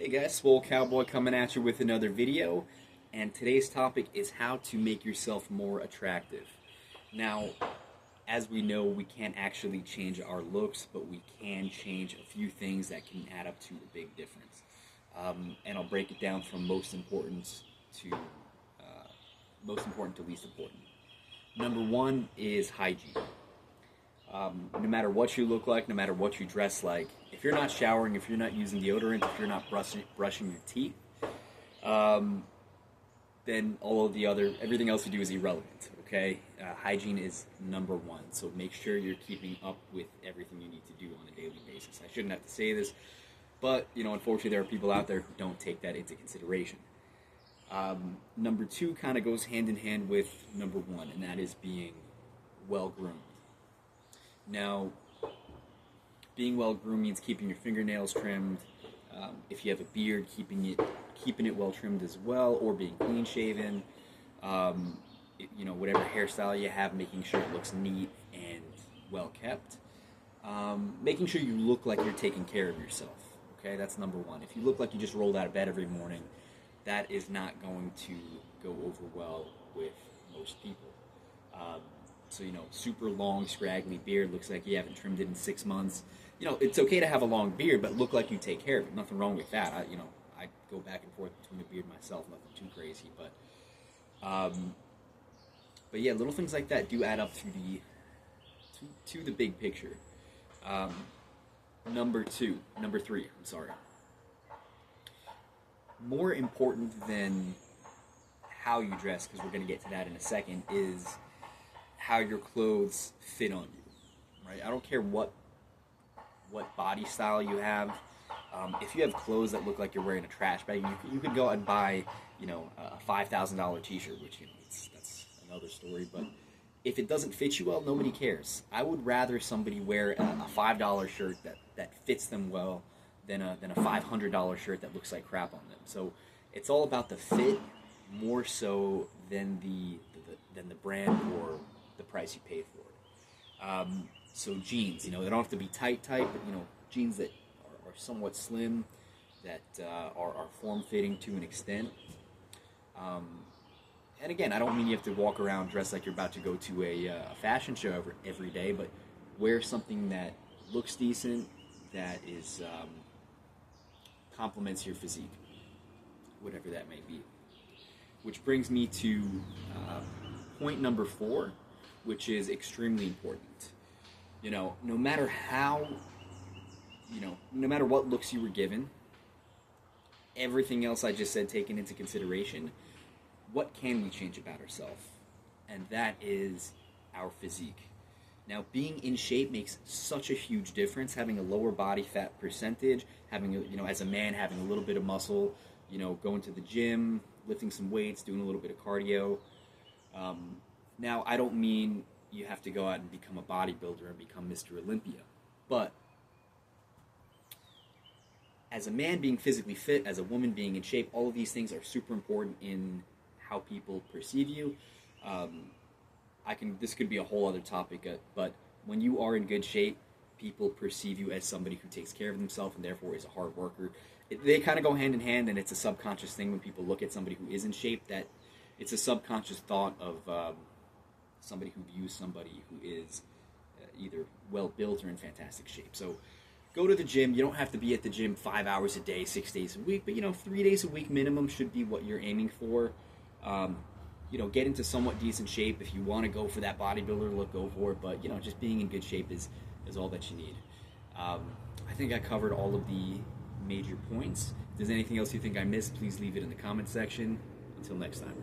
Hey guys, Swole Cowboy coming at you with another video, and today's topic is how to make yourself more attractive. Now, as we know, we can't actually change our looks, but we can change a few things that can add up to a big difference. And I'll break it down from most important to least important. Number one is hygiene. No matter what you look like, no matter what you dress like, if you're not showering, if you're not using deodorant, if you're not brushing your teeth, then everything else you do is irrelevant, okay? Hygiene is number one, so make sure you're keeping up with everything you need to do on a daily basis. I shouldn't have to say this, but, unfortunately there are people out there who don't take that into consideration. Number two kind of goes hand in hand with number one, and that is being well-groomed. Now, being well groomed means keeping your fingernails trimmed. If you have a beard, keeping it well trimmed as well, or being clean shaven. Whatever hairstyle you have, making sure it looks neat and well kept. Making sure you look like you're taking care of yourself. Okay, that's number one. If you look like you just rolled out of bed every morning, that is not going to go over well with most people. So, super long, scraggly beard, looks like you haven't trimmed it in 6 months. It's okay to have a long beard, but look like you take care of it. Nothing wrong with that. I go back and forth between a beard myself, nothing too crazy. But yeah, little things like that do add up to the big picture. Number three, I'm sorry. More important than how you dress, because we're going to get to that in a second, is how your clothes fit on you, right? I don't care what body style you have. If you have clothes that look like you're wearing a trash bag, you could go out and buy, a $5,000 t-shirt, which, that's another story. But if it doesn't fit you well, nobody cares. I would rather somebody wear a $5 shirt that fits them well than a $500 shirt that looks like crap on them. So it's all about the fit more so than the brand or the price you pay for it. So jeans, they don't have to be tight, but jeans that are somewhat slim, that are form-fitting to an extent. And again, I don't mean you have to walk around dressed like you're about to go to a fashion show every day, but wear something that looks decent, that is complements your physique, whatever that may be. Which brings me to point number 4, which is extremely important. No matter no matter what looks you were given, everything else I just said taken into consideration, what can we change about ourselves? And that is our physique. Now, being in shape makes such a huge difference. Having a lower body fat percentage, having as a man, having a little bit of muscle, going to the gym, lifting some weights, doing a little bit of cardio. Now, I don't mean you have to go out and become a bodybuilder and become Mr. Olympia. But as a man being physically fit, as a woman being in shape, all of these things are super important in how people perceive you. This could be a whole other topic, but when you are in good shape, people perceive you as somebody who takes care of themselves and therefore is a hard worker. They kind of go hand in hand, and it's a subconscious thing when people look at somebody who is in shape, that it's a subconscious thought of somebody who views somebody who is either well-built or in fantastic shape. So go to the gym. You don't have to be at the gym 5 hours a day, 6 days a week, but 3 days a week minimum should be what you're aiming for. Get into somewhat decent shape. If you want to go for that bodybuilder look, go for it, but just being in good shape is all that you need. I think I covered all of the major points. If there's anything else you think I missed, please leave it in the comment section. Until next time.